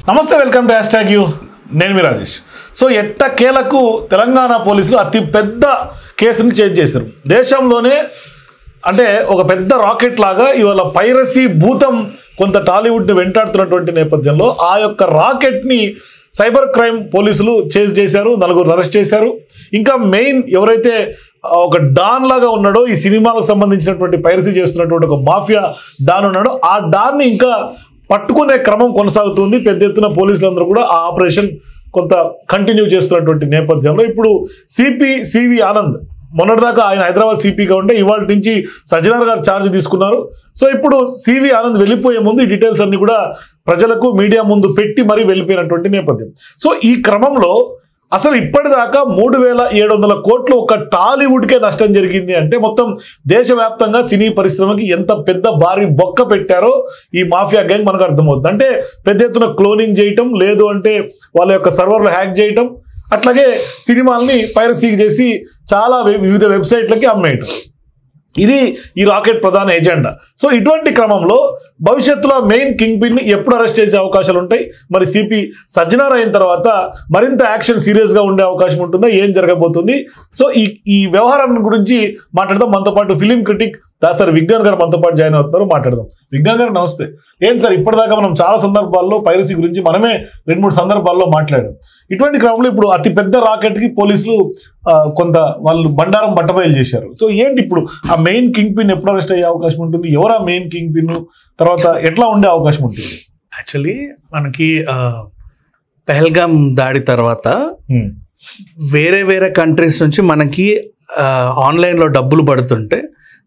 నమస్తే, welcome to #you. నేను మీ Rajesh. So ఎట్టకేలకు తెలంగాణ పోలీసులు అతి పెద్ద కేసుని చేంజ్ చేశారు. దేశంలోనే అంటే ఒక పెద్ద రాకెట్ లాగా ఇవాళ పైరసీ భూతం కొంత టాలీవుడ్ని వెంటాడుతున్నటువంటి నేపథ్యంలో ఆ యొక్క రాకెట్ని సైబర్ క్రైమ్ పోలీసులు చేజ్ చేశారు. 4 అరెస్ట్ చేశారు. ఇంకా మెయిన్ ఎవరైతే ఒక డాన్ లాగా ఉన్నాడో, ఈ సినిమాలకు సంబంధించినటువంటి పైరసీ చేస్తున్నటువంటి ఒక మాఫియా డాన్ ఉన్నాడో, ఆ డాన్ని ఇంకా పట్టుకునే క్రమం కొనసాగుతుంది. పెద్ద ఎత్తున పోలీసులందరూ కూడా ఆ ఆపరేషన్ కొంత కంటిన్యూ చేస్తున్నటువంటి నేపథ్యంలో ఇప్పుడు సివి ఆనంద్, మొన్నటిదాకా ఆయన హైదరాబాద్ సిపిగా ఉంటే ఇవాళ నుంచి సజ్జనార్ గారు ఛార్జ్ తీసుకున్నారు. సో ఇప్పుడు సివి ఆనంద్ వెళ్ళిపోయే ముందు ఈ డీటెయిల్స్ అన్ని కూడా ప్రజలకు మీడియా ముందు పెట్టి మరీ వెళ్ళిపోయినటువంటి నేపథ్యం. సో ఈ క్రమంలో అసలు ఇప్పటిదాకా 3700 కోట్లు ఒక టాలీవుడ్కే నష్టం జరిగింది అంటే మొత్తం దేశవ్యాప్తంగా సినీ పరిశ్రమకి ఎంత పెద్ద భారీ బొక్క పెట్టారో ఈ మాఫియా గ్యాంగ్ మనకు అర్థమవుతుంది. అంటే పెద్ద ఎత్తున క్లోనింగ్ చేయటం, లేదు అంటే వాళ్ళ యొక్క సర్వర్లు హ్యాక్ చేయటం, అట్లాగే సినిమాల్ని పైరసీ చేసి చాలా వివిధ వెబ్సైట్లకి అమ్మేయటం. ఇది ఈ రాకెట్ ప్రధాన ఎజెండా. సో ఇటువంటి క్రమంలో భవిష్యత్తులో మెయిన్ కింగ్ పిన్ని ఎప్పుడు అరెస్ట్ చేసే అవకాశాలు ఉంటాయి? మరి సిపి సజ్జనార్ అయిన తర్వాత మరింత యాక్షన్ సీరియస్గా ఉండే అవకాశం ఉంటుందా? ఏం జరగబోతుంది? సో ఈ వ్యవహారం గురించి మాట్లాడదాం. మనతో పాటు ఫిలిం క్రిటిక్ దాసరి విజ్ఞాన్ గారు మనతో పాటు జాయిన్ అవుతున్నారు. మాట్లాడదాం. విజ్ఞాన్ గారు నమస్తే. ఏంటి సార్, ఇప్పటిదాకా మనం చాలా సందర్భాల్లో పైరసీ గురించి మనమే 2-3 సందర్భాల్లో మాట్లాడాం. ఇటువంటి క్రమంలో ఇప్పుడు అతి పెద్ద రాకెట్కి పోలీసులు కొంత వాళ్ళు బండారం బట్టబయలు చేశారు. సో ఏంటి ఇప్పుడు ఆ మెయిన్ కింగ్ పిన్ ఎప్పుడు అరెస్ట్ అయ్యే అవకాశం ఉంటుంది? ఎవరా మెయిన్ కింగ్ పిన్? తర్వాత ఎట్లా ఉండే అవకాశం ఉంటుంది? యాక్చువల్లీ మనకి పహల్గామ్ దాడి తర్వాత వేరే కంట్రీస్ నుంచి మనకి ఆన్లైన్లో డబ్బులు పడుతుంటే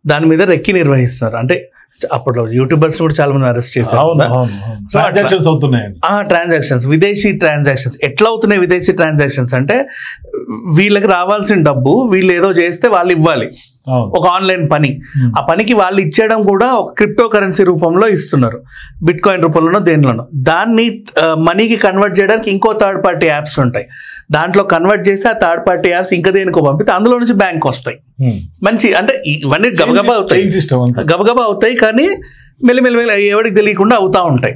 దాని మీద రెక్కి నిర్వహిస్తున్నారు. అంటే అప్పట్లో యూట్యూబర్స్ కూడా చాలా మంది అరెస్ట్ చేశారు. ట్రాన్సాక్షన్స్ అవుతున్నాయి. ట్రాన్సాక్షన్స్, విదేశీ ట్రాన్సాక్షన్స్ ఎట్లా అవుతున్నాయి? విదేశీ ట్రాన్సాక్షన్స్ అంటే వీళ్ళకి రావాల్సిన డబ్బు వీళ్ళు ఏదో చేస్తే వాళ్ళు ఇవ్వాలి. ఒక ఆన్లైన్ పని, ఆ పనికి వాళ్ళు ఇచ్చేయడం కూడా ఒక క్రిప్టో కరెన్సీ రూపంలో ఇస్తున్నారు, బిట్ కాయిన్ రూపంలోనో దేనిలోనో. దాన్ని మనీకి కన్వర్ట్ చేయడానికి ఇంకో థర్డ్ పార్టీ యాప్స్ ఉంటాయి. దాంట్లో కన్వర్ట్ చేస్తే ఆ థర్డ్ పార్టీ యాప్స్ ఇంకా దేనికో పంపితే అందులో నుంచి బ్యాంక్ వస్తాయి. మంచి అంటే ఇవన్నీ గబగబా అవుతాయి కానీ మెల్లిమెల్లి ఎవరికి తెలియకుండా అవుతా ఉంటాయి.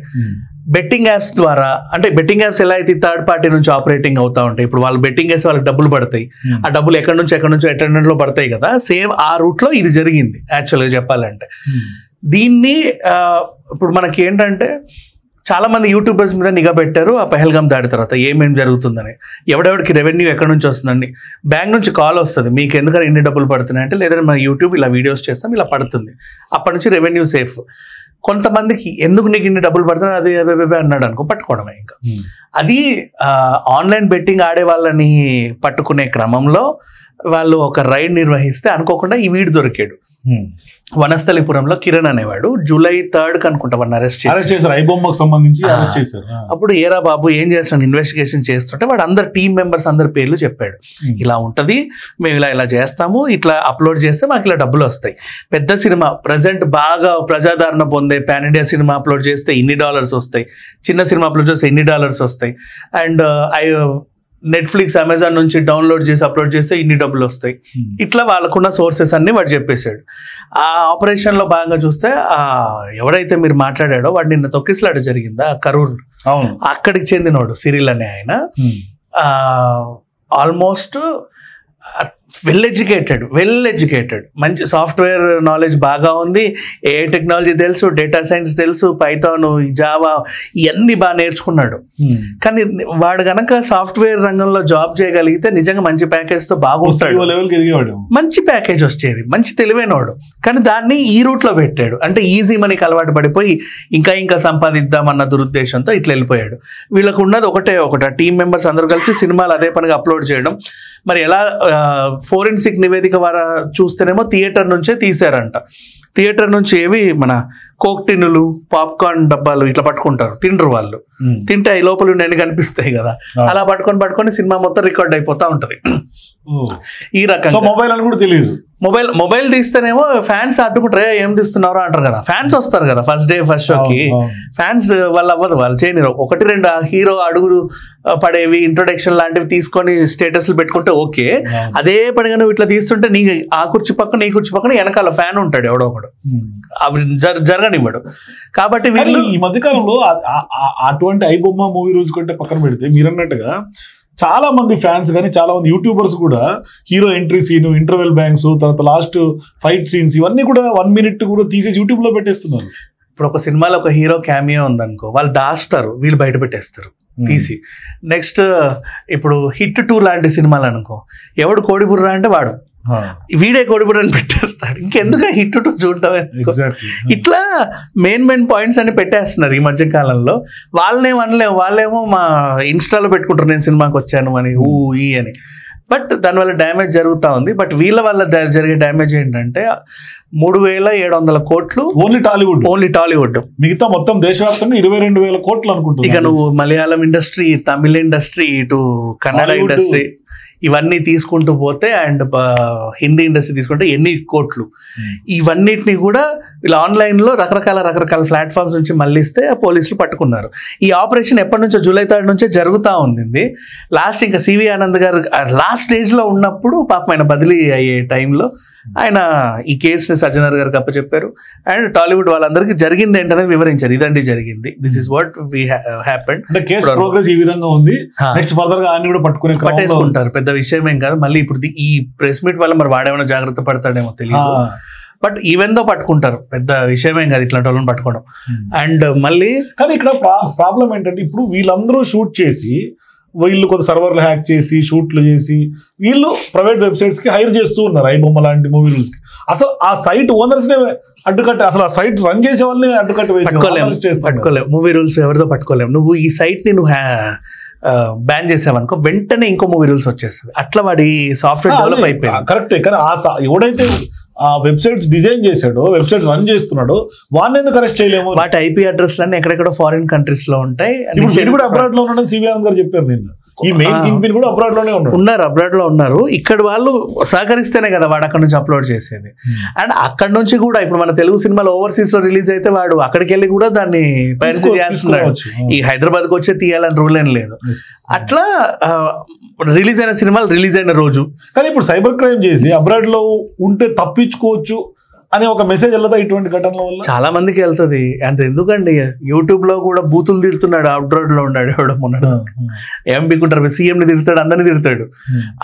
బెట్టింగ్ యాప్స్ ద్వారా, అంటే బెట్టింగ్ యాప్స్ ఎలా అయితే థర్డ్ పార్టీ నుంచి ఆపరేటింగ్ అవుతా ఉంటాయి. ఇప్పుడు వాళ్ళు బెట్టింగ్ వేసి వాళ్ళకి డబ్బులు పడతాయి, ఆ డబ్బులు ఎక్కడి నుంచో అటెండెంట్లో పడతాయి కదా. సేమ్ ఆ రూట్లో ఇది జరిగింది యాక్చువల్గా చెప్పాలంటే. దీన్ని ఇప్పుడు మనకి ఏంటంటే చాలా మంది యూట్యూబర్స్ మీద నిఘా పెట్టారు ఆ పహల్గామ్ దాడి తర్వాత ఏమేమి జరుగుతుందని. ఎవడెవడికి రెవెన్యూ ఎక్కడి నుంచి వస్తుందండి? బ్యాంక్ నుంచి కాల్ వస్తుంది, మీకు ఎందుకని ఇన్ని డబ్బులు పడుతున్నాయి అంటే, లేదంటే మా యూట్యూబ్ ఇలా వీడియోస్ చేస్తాం ఇలా పడుతుంది. అప్పటి నుంచి రెవెన్యూ సేఫ్. కొంతమందికి ఎందుకు నీకు ఇన్ని డబ్బులు పడుతున్నాయి అది అన్నాడు అనుకో, పట్టుకోవడమే. ఇంకా అది ఆన్లైన్ బెట్టింగ్ ఆడే వాళ్ళని పట్టుకునే క్రమంలో వాళ్ళు ఒక రైడ్ నిర్వహిస్తే అనుకోకుండా ఈ వీడు దొరికాడు. వనస్థలిపురంలో కిరణ్ అనేవాడు July 3rd అనుకుంటా వాడిని అరెస్ట్ చేశారు. ఐబొమ్మకు సంబంధించి అరెస్ట్ చేశారు. అప్పుడు ఏరా బాబు ఏం చేస్తాను ఇన్వెస్టిగేషన్ చేస్తుంటే వాడు అందరు టీం మెంబర్స్ అందరి పేర్లు చెప్పాడు. ఇలా ఉంటది, మేము ఇలా చేస్తాము, ఇట్లా అప్లోడ్ చేస్తే మాకు ఇలా డబ్బులు వస్తాయి. పెద్ద సినిమా ప్రజెంట్ బాగా ప్రజాదరణ పొందే పాన్ ఇండియా సినిమా అప్లోడ్ చేస్తే ఇన్ని డాలర్స్ వస్తాయి, చిన్న సినిమా అప్లోడ్ చేస్తే ఇన్ని డాలర్స్ వస్తాయి, అండ్ నెట్ఫ్లిక్స్ అమెజాన్ నుంచి డౌన్లోడ్ చేసి అప్లోడ్ చేస్తే ఇన్ని డబ్బులు వస్తాయి. ఇట్లా వాళ్ళకున్న సోర్సెస్ అన్ని వాడు చెప్పేశాడు. ఆ ఆపరేషన్లో భాగంగా చూస్తే ఎవడైతే మీరు మాట్లాడాడో వాడు నిన్న తొక్కిసలాట జరిగిందా కరూర్, అక్కడికి చెందినవాడు సిరిల్ అనే ఆయన. ఆల్మోస్ట్ వెల్ ఎడ్యుకేటెడ్, మంచి సాఫ్ట్వేర్ నాలెడ్జ్ బాగా ఉంది, ఏఐ టెక్నాలజీ తెలుసు, డేటా సైన్స్ తెలుసు, పైథాన్, జావా ఇవన్నీ బాగా నేర్చుకున్నాడు. కానీ వాడు గనక సాఫ్ట్వేర్ రంగంలో జాబ్ చేయగలిగితే నిజంగా మంచి ప్యాకేజ్తో బాగుంటాడు, మంచి ప్యాకేజ్ వచ్చేది, మంచి తెలివైనవాడు. కానీ దాన్ని ఈ రూట్లో పెట్టాడు. అంటే ఈజీ మనీకి అలవాటు పడిపోయి ఇంకా సంపాదిద్దామన్న దురుద్దేశంతో ఇట్లా వెళ్ళిపోయాడు. వీళ్ళకు ఉన్నది ఒకటే టీం మెంబర్స్ అందరూ కలిసి సినిమాలు అదే పనిగా అప్లోడ్ చేయడం. మరి ఎలా ఫోరెన్సిక్ నివేదిక ద్వారా చూస్తేనేమో థియేటర్ నుంచే తీశారంట. థియేటర్ నుంచి ఏవి మన కోక్ టిన్నులు, పాప్కార్న్ డబ్బాలు ఇట్లా పట్టుకుంటారు, తిండ్రు వాళ్ళు. తింటే ఈ లోపల ఉండి కనిపిస్తాయి కదా, అలా పట్టుకొని సినిమా మొత్తం రికార్డ్ అయిపోతా ఉంటది. ఈ రకంగా మొబైల్ అని కూడా తెలియదు. మొబైల్ తీస్తేనేమో ఫ్యాన్స్ అడ్డుకుంటారు, ఏం తీస్తున్నారో అంటారు కదా. ఫ్యాన్స్ వస్తారు కదా ఫస్ట్ షోకి, ఫ్యాన్స్ వాళ్ళు అవ్వదు, వాళ్ళు చేయనిరు. 1-2 హీరో అడుగులు పడేవి ఇంట్రొడక్షన్ లాంటివి తీసుకొని స్టేటస్లు పెట్టుకుంటే ఓకే. అదే పనిగా నువ్వు ఇట్లా తీస్తుంటే నీ ఆ కుర్చీ పక్కన ఈ కుర్చీ పక్కన వెనకాల ఫ్యాన్ ఉంటాడు ఎవడో ఒకడు. అవి వెళ్ళనివ్వడు. కాబట్టి వీళ్ళు ఈ మధ్యకాలంలో అటువంటి ఐబొమ్మ మూవీ రూల్స్ కంటే పక్కన పెడితే మీరు అన్నట్టుగా చాలా మంది ఫ్యాన్స్ కానీ చాలా మంది యూట్యూబర్స్ కూడా hero entry scene, interval bangs, తర్వాత లాస్ట్ ఫైట్ సీన్స్ ఇవన్నీ కూడా 1 minute కూడా తీసేసి యూట్యూబ్ లో పెట్టేస్తున్నారు. ఇప్పుడు ఒక సినిమాలో ఒక హీరో క్యామియో ఉందనుకో, వాళ్ళు దాస్తారు, వీళ్ళు బయట పెట్టేస్తారు తీసి. నెక్స్ట్ ఇప్పుడు హిట్ 2 లాంటి సినిమాలు అనుకో, ఎవడు కోడిబుర్రా అంటే వాడు వీడే కోడిబుర్రని పెట్టేస్తాడు. ఇంకెందుకు హిట్ 2 చూడటం? ఇట్లా మెయిన్ పాయింట్స్ అన్ని పెట్టేస్తున్నారు ఈ మధ్య కాలంలో. వాళ్ళనేం అనలేము, వాళ్ళేమో మా ఇన్స్టాలో పెట్టుకుంటారు నేను సినిమాకి వచ్చాను అని ఈ అని. బట్ దానివల్ల డ్యామేజ్ జరుగుతూ ఉంది. బట్ వీళ్ళ వల్ల జరిగే డ్యామేజ్ ఏంటంటే 3,700 కోట్లు ఓన్లీ టాలీవుడ్. మిగతా మొత్తం దేశవ్యాప్తంగా 22,000 కోట్లు అనుకుంటున్నాను. ఇక నువ్వు మలయాళం ఇండస్ట్రీ, తమిళ ఇండస్ట్రీ, ఇటు కన్నడ ఇండస్ట్రీ ఇవన్నీ తీసుకుంటూ పోతే, అండ్ హిందీ ఇండస్ట్రీ తీసుకుంటే ఎన్ని కోట్లు. ఇవన్నిటిని కూడా వీళ్ళు ఆన్లైన్లో రకరకాల ప్లాట్ఫామ్స్ నుంచి మళ్ళిస్తే పోలీసులు పట్టుకున్నారు. ఈ ఆపరేషన్ ఎప్పటి నుంచో July 3rd నుంచే జరుగుతూ ఉంది. లాస్ట్ ఇంకా సివి ఆనంద్ గారు లాస్ట్ స్టేజ్లో ఉన్నప్పుడు పాపం ఆయన బదిలీ అయ్యే టైంలో ఆయన ఈ కేసుని సజ్జనర్ గారికి అప్పచెప్పారు. అండ్ టాలీవుడ్ వాళ్ళందరికీ జరిగింది ఏంటనేది వివరించారు. ఇదండి జరిగింది, this is what we happened. Case progress ఈ విధంగా ఉంది. నెక్స్ట్ ఫర్దర్ గా ఆయన కూడా పట్టేసుకుంటారు, పెద్ద విషయం ఏం కాదు. మళ్ళీ ఇప్పుడు ఈ ప్రెస్ మీట్ వల్ల మరి వాడేమైనా జాగ్రత్త పడతాడేమో తెలియదు. బట్ ఈవెన్ దో పట్టుకుంటారు, పెద్ద విషయమేం కాదు ఇట్లాంటి వాళ్ళని పట్టుకోవడం. అండ్ మళ్ళీ కానీ ఇక్కడ ప్రాబ్లం ఏంటంటే ఇప్పుడు వీళ్ళందరూ షూట్ చేసి, వీళ్ళు కొంత సర్వర్లు హ్యాక్ చేసి, షూట్లు చేసి, వీళ్ళు ప్రైవేట్ వెబ్సైట్స్ కి హైర్ చేస్తూ ఉన్నారు ఐబొమ్మ లాంటి మూవీ రూల్స్ కి. అసలు ఆ సైట్ ఓనర్స్ నే అడ్డుకట్టే, అసలు ఆ సైట్ రన్ చేసే వాళ్ళని పట్టుకోలేము. మూవీ రూల్స్ ఎవరితో పట్టుకోలేము. నువ్వు ఈ సైట్ ని నువ్వు బ్యాన్ చేసావనుకో, వెంటనే ఇంకో మూవీ రూల్స్ వచ్చేస్తుంది. అట్లా వాడి సాఫ్ట్వేర్ డెవలప్ అయిపోయింది. కరెక్టే, కానీ ఎవడైతే ఆ వెబ్సైట్స్ డిజైన్ చేశాడో, వెబ్సైట్ రన్ చేస్తున్నాడో, వాడిని ఎందుకు అరెస్ట్ చేయలేము? వాటి ఐపీ అడ్రస్ లన్నీ ఎక్కడెక్కడో ఫారిన్ కంట్రీస్ లో ఉంటాయి. కూడా అబ్రాడ్ లో ఉన్నాడని సివి ఆనంద్ గారు చెప్పారు. నిన్న ఈ మెయిన్ కింగ్ పిన్ కూడా అబ్రాడ్ లోనే ఉన్నారు, అబ్రాడ్ లో ఉన్నారు. ఇక్కడ వాళ్ళు సహకరిస్తేనే కదా వాడు అక్కడ నుంచి అప్లోడ్ చేసేది. అండ్ అక్కడ నుంచి కూడా ఇప్పుడు మన తెలుగు సినిమాలు ఓవర్సీస్ లో రిలీజ్ అయితే వాడు అక్కడికి వెళ్ళి కూడా దాన్ని పైరసీ చేస్తున్నాడు. ఈ హైదరాబాద్కి వచ్చే తీయాలని రూల్ ఏం లేదు. అట్లా రిలీజ్ అయిన సినిమాలు రిలీజ్ అయిన రోజు. కానీ ఇప్పుడు సైబర్ క్రైమ్ చేసి అబ్రాడ్ లో ఉంటే తప్పించుకోవచ్చు అనే ఒక మెసేజ్ వెళ్తా ఇటువంటి ఘటనల వల్ల చాలా మందికి వెళ్తుంది. అంత ఎందుకండి, యూట్యూబ్ లో కూడా బూతులు తిడుతున్నాడు, అబ్రాడ్ లో ఉన్నాడు ఎవడో మొన్న ఏం బిక్కుంటారు, సీఎం ని తిడతాడు, అందరిని తిడతాడు.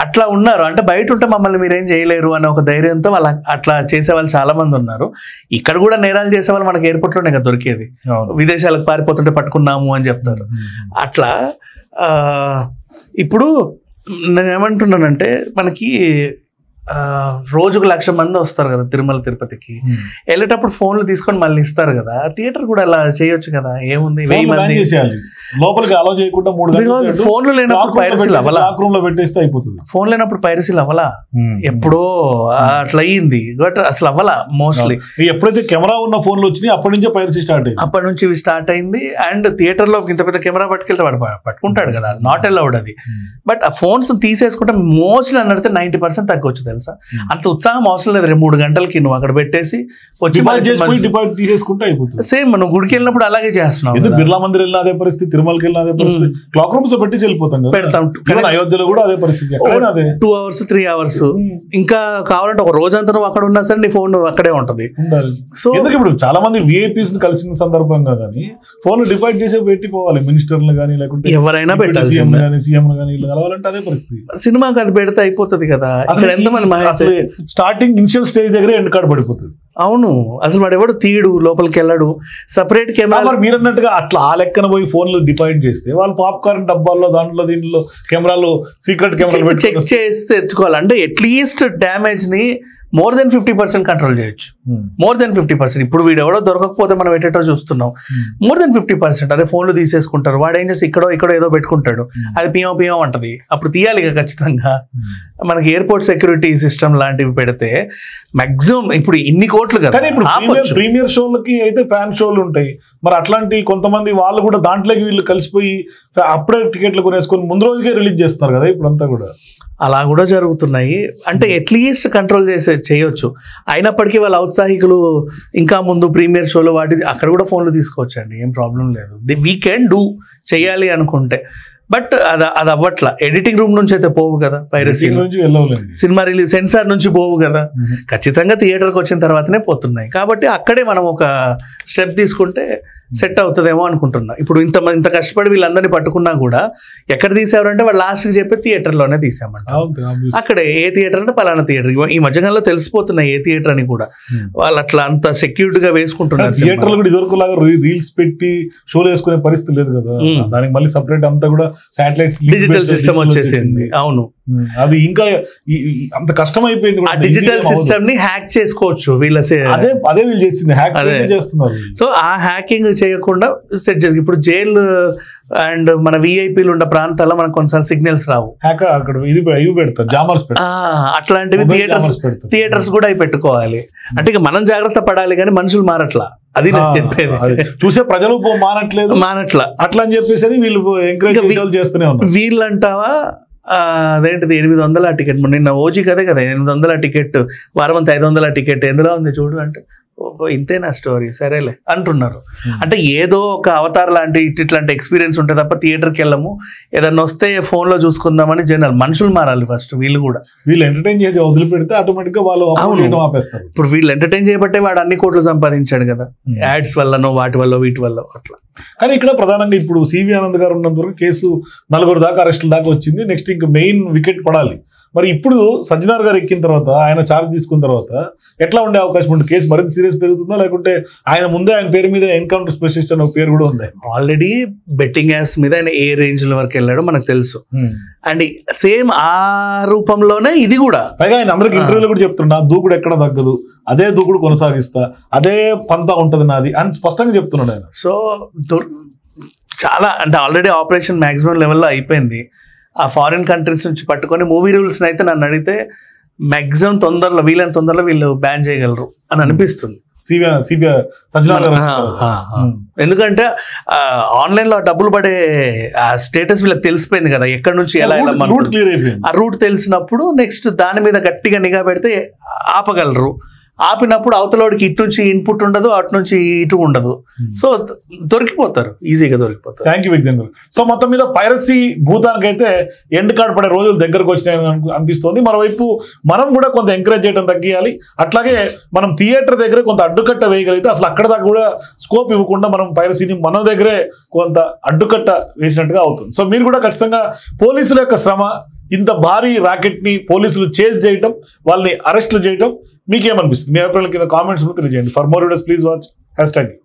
అట్లా ఉన్నారు. అంటే బయట ఉంటే మమ్మల్ని మీరేం చేయలేరు అనే ఒక ధైర్యంతో వాళ్ళు అట్లా చేసే వాళ్ళు చాలా మంది ఉన్నారు. ఇక్కడ కూడా నేరాలు చేసే వాళ్ళు మనకి ఎయిర్పోర్ట్ లోనే కదా దొరికేది. విదేశాలకు పారిపోతుంటే పట్టుకున్నాము అని చెప్తారు. అట్లా ఇప్పుడు నేను ఏమంటున్నానంటే, మనకి రోజుకు 1,00,000 మంది వస్తారు కదా తిరుమల తిరుపతికి. వెళ్ళేటప్పుడు ఫోన్లు తీసుకొని మళ్ళీ ఇస్తారు కదా. థియేటర్ కూడా అలా చేయొచ్చు కదా, ఏముంది 1000 మంది లోపలికి అలౌ చేయకుండా ఫోన్లు లేనప్పుడు పైరసీలు అవ్వాలా, ఫోన్ లేనప్పుడు పైరసీలు అవ్వాలా, ఎప్పుడో అట్లా అయ్యింది. బట్ అసలు అవ్వాలా మోస్ట్లీ. ఎప్పుడైతే కెమెరా ఉన్న ఫోన్లు వచ్చినాయి అప్పటి నుంచే పైరసీ స్టార్ట్ అయింది. అప్పటి నుంచి ఇవి స్టార్ట్ అయింది. అండ్ థియేటర్ లో ఇంత పెద్ద కెమెరా పట్టుకెళ్తే వాడు పట్టుకుంటాడు కదా, నాట్ అలౌడ్ అది. బట్ ఆ ఫోన్స్ తీసేసుకుంటే మోస్ట్లీ అన్నడితే 90% తగ్గొచ్చు తెలుసా. అంత ఉత్సాహం అవసరం లేదు. 3 గంటలకి నువ్వు అక్కడ పెట్టేసి వచ్చి తీసేసుకుంటే అయిపోతుంది. సేమ్ నువ్వు గుడికి వెళ్ళినప్పుడు అలాగే చేస్తున్నావు. బిర్లా మందిర్ వెళ్ళిన అదే పరిస్థితి, తిరుమలకి వెళ్ళిన అదే పరిస్థితి, క్లాక్ రూమ్స్ లో పెట్టేసి వెళ్ళిపోతాం. అయోధ్యలో కూడా అదే పరిస్థితి, 2 hours 3 hours. ఇంకా కావాలంటే ఒక రోజంతా నువ్వు అక్కడ ఉన్నా సరే నీ ఫోన్ అక్కడే ఉంటది. సో ఎందుకు ఇప్పుడు చాలా మంది విఐపీస్ ని కలిసిన సందర్భంగా కానీ ఫోన్ డివైడ్ చేసి పెట్టిపోవాలి. మినిస్టర్లు కానీ లేకుంటే ఎవరైనా పెట్టాలి, సీఎం కానీ కలవాలంటే అదే పరిస్థితి. సినిమాకి అది పెడితే అయిపోతుంది కదా. స్టార్టింగ్ ఇనిషియల్ స్టేజ్ దగ్గర ఎండ్ కార్డ్ పడిపోతుంది. అవును, అసలు వాడు ఎవడు తీయడు, లోపలికి వెళ్ళడు. సపరేట్ కెమెరా మీరు అన్నట్టుగా అట్లా ఆ లెక్కన పోయి ఫోన్లు డివైడ్ చేస్తే వాళ్ళు పాప్కార్న్ డబ్బాల్లో దీంట్లో కెమెరాలు సీక్రెట్ కెమెరాలు చెక్ చేసి తెచ్చుకోవాలి. అంటే అట్లీస్ట్ డ్యామేజ్ ని more than 50% కంట్రోల్ చేయొచ్చు. more than 50%. ఇప్పుడు వీడు ఎవడో దొరకకపోతే మనం ఎటేటో చూస్తున్నాం. more than 50%. అదే ఫోన్లు తీసేసుకుంటారు. వాడు ఏం చేసి ఇక్కడో ఏదో పెట్టుకుంటాడు, అది పియం అంటది. అప్పుడు తీయాలి ఖచ్చితంగా. మనకి ఎయిర్పోర్ట్ సెక్యూరిటీ సిస్టమ్ లాంటివి పెడితే మాక్సిమం ఇప్పుడు ఇన్ని కోట్లు కదా. ప్రీమియర్ షోలకి అయితే ఫ్యాన్ షోలు ఉంటాయి. మరి అట్లాంటి కొంతమంది వాళ్ళు కూడా దాంట్లోకి వీళ్ళు కలిసిపోయి అప్పుడే టికెట్లు కొనేసుకొని ముందు రోజుకే రిలీజ్ చేస్తారు కదా ఇప్పుడంతా కూడా. అలా కూడా జరుగుతున్నాయి. అంటే అట్లీస్ట్ కంట్రోల్ చేయొచ్చు. అయినప్పటికీ వాళ్ళ ఔత్సాహికులు ఇంకా ముందు ప్రీమియర్ షోలు అక్కడ కూడా ఫోన్లు తీసుకోవచ్చండి, ఏం ప్రాబ్లం లేదు. వీ కెన్ డూ, చేయాలి అనుకుంటే. బట్ అది అవ్వట్లా. ఎడిటింగ్ రూమ్ నుంచి అయితే పోవు కదా పైరసీ, సినిమా రిలీజ్ సెన్సార్ నుంచి పోవు కదా, ఖచ్చితంగా థియేటర్కి వచ్చిన తర్వాతనే పోతున్నాయి. కాబట్టి అక్కడే మనం ఒక స్టెప్ తీసుకుంటే సెట్ అవుతుందేమో అనుకుంటున్నా. ఇప్పుడు ఇంత కష్టపడి వీళ్ళందరినీ పట్టుకున్నా కూడా ఎక్కడ తీసేవారంటే వాళ్ళు లాస్ట్కి చెప్పి థియేటర్లోనే తీసామంట. అక్కడే ఏ థియేటర్ అంటే పలానా థియేటర్. ఈ మధ్యకాలంలో తెలిసిపోతున్నాయి ఏ థియేటర్ అని కూడా. వాళ్ళు అట్లా అంత సెక్యూర్డ్ గా వేసుకుంటున్నారు. థియేటర్లు కూడా ఇదివరకు లాగా రీల్స్ పెట్టి షోలు వేసుకునే పరిస్థితి లేదు కదా, దానికి మళ్ళీ సపరేట్ అంతా కూడా శాటిలైట్ డిజిటల్ సిస్టమ్ వచ్చేసింది. అవును, అది ఇంకా అంత కష్టం అయిపోయింది. ఆ డిజిటల్ సిస్టమ్ ని హ్యాక్ చేసుకోవచ్చు వీళ్ళ. అదే వీళ్ళు చేసింది, హ్యాక్ చేస్తున్నారు. సో ఆ హ్యాకింగ్ చేయకుండా సెట్ చేసి ఇప్పుడు జైలు అండ్ మన విఐపీలు ఉన్న ప్రాంతాల్లో మనకు కొన్నిసార్లు సిగ్నల్స్ రావు, అక్కడ ఇది పెడతారు, జామర్స్ పెడతారు. అట్లాంటివి థియేటర్స్ కూడా అవి పెట్టుకోవాలి. అంటే ఇక మనం జాగ్రత్త పడాలి కానీ మనుషులు మారట్లా, అది నేను చెప్పేది. చూసే ప్రజలు మానట్లా అట్లా అని చెప్పేసి వీళ్ళు ఎంకరేజ్ చేస్తూనే ఉన్నారు. వీళ్ళంటావా అదేంటిది 800 టికెట్, నిన్న ఓజీ కదే కదా 800 టికెట్, వారం అంతా 500 టికెట్, ఎందులో ఉంది చూడు అంటే ఇంతే నా స్టోరీ సరేలే అంటున్నారు. అంటే ఏదో ఒక అవతార్ లాంటి ఇట్లాంటి ఎక్స్పీరియన్స్ ఉంటే తప్ప థియేటర్కి వెళ్ళము. ఏదన్నా వస్తే ఫోన్లో చూసుకుందామని జనాలు, మనుషులు మారాలి ఫస్ట్. వీళ్ళు ఎంటర్టైన్ చేసి వదిలిపెడితే ఆటోమేటిక్ గా వాళ్ళు ఆపేస్తారు. ఇప్పుడు వీళ్ళు ఎంటర్టైన్ చేయబట్టే వాడు అన్ని కోట్లు సంపాదించాడు కదా, యాడ్స్ వల్లనో వాటి వల్ల వీటి వల్ల అట్లా. కానీ ఇక్కడ ప్రధానంగా ఇప్పుడు సివి ఆనంద్ గారు ఉన్నంత వరకు కేసు 4 దాకా అరెస్టుల దాకా వచ్చింది. నెక్స్ట్ ఇంకా మెయిన్ వికెట్ పడాలి. మరి ఇప్పుడు సజ్జనార్ గారు ఎక్కిన తర్వాత, ఆయన చార్జ్ తీసుకున్న తర్వాత ఎట్లా ఉండే అవకాశం ఉంటుంది? కేసు మరింత సీరియస్ పెరుగుతుందా, లేకుంటే ఆయన ముందే ఆయన పేరు మీద ఎన్కౌంటర్ స్పెషలిస్ట్ అనే పేరు కూడా ఉంది? ఆల్రెడీ బెట్టింగ్ యాప్స్ మీద ఆయన ఏ రేంజ్ వరకు వెళ్ళాడో మనకు తెలుసు. అండ్ సేమ్ ఆ రూపంలోనే ఇది కూడా. పైగా ఆయన అందరికి ఇంటర్వ్యూలో కూడా చెప్తున్నా, దూకుడు ఎక్కడ తగ్గదు, అదే దూకుడు కొనసాగిస్తా, అదే పంతా ఉంటది నాది అని స్పష్టంగా చెప్తున్నాడు ఆయన. సో చాలా అంటే ఆల్రెడీ ఆపరేషన్ మ్యాక్సిమం లెవెల్లో అయిపోయింది. ఆ ఫారిన్ కంట్రీస్ నుంచి పట్టుకొని మూవీ రూల్స్ అయితే నన్ను అడిగితే మ్యాక్సిమం వీళ్ళని తొందరలో వీళ్ళు బ్యాన్ చేయగలరు అని అనిపిస్తుంది. ఎందుకంటే ఆన్లైన్ లో డబ్బులు పడే ఆ స్టేటస్ వీళ్ళకి తెలిసిపోయింది కదా, ఎక్కడి నుంచి ఎలా ఆ రూట్ తెలిసినప్పుడు నెక్స్ట్ దాని మీద గట్టిగా నిఘా పెడితే ఆపగలరు. ఆపినప్పుడు అవతలోడికి ఇటు నుంచి ఇన్పుట్ ఉండదు, అటు నుంచి ఇటు ఉండదు. సో దొరికిపోతారు, ఈజీగా దొరికిపోతారు. Thank you Vijendra. సో మొత్తం మీద పైరసీ భూతానికి అయితే ఎండ్ కార్డ్ పడే రోజులు దగ్గరకు వచ్చినాయని అనిపిస్తుంది. మరోవైపు మనం కూడా కొంత ఎంకరేజ్ చేయడం తగ్గియాలి. అట్లాగే మనం థియేటర్ దగ్గరే కొంత అడ్డుకట్ట వేయగలిగితే అసలు అక్కడ దాకా కూడా స్కోప్ ఇవ్వకుండా మనం పైరసీని మన దగ్గరే కొంత అడ్డుకట్ట వేసినట్టుగా అవుతుంది. సో మీరు కూడా ఖచ్చితంగా పోలీసుల యొక్క శ్రమ, ఇంత భారీ రాకెట్ ని పోలీసులు చేజ్ చేయటం, వాళ్ళని అరెస్టులు చేయటం మీకేమనిపిస్తుంది? మీ అభిప్రాయాల కింద కామెంట్స్ తెలియజేయండి. For more videos please watch #.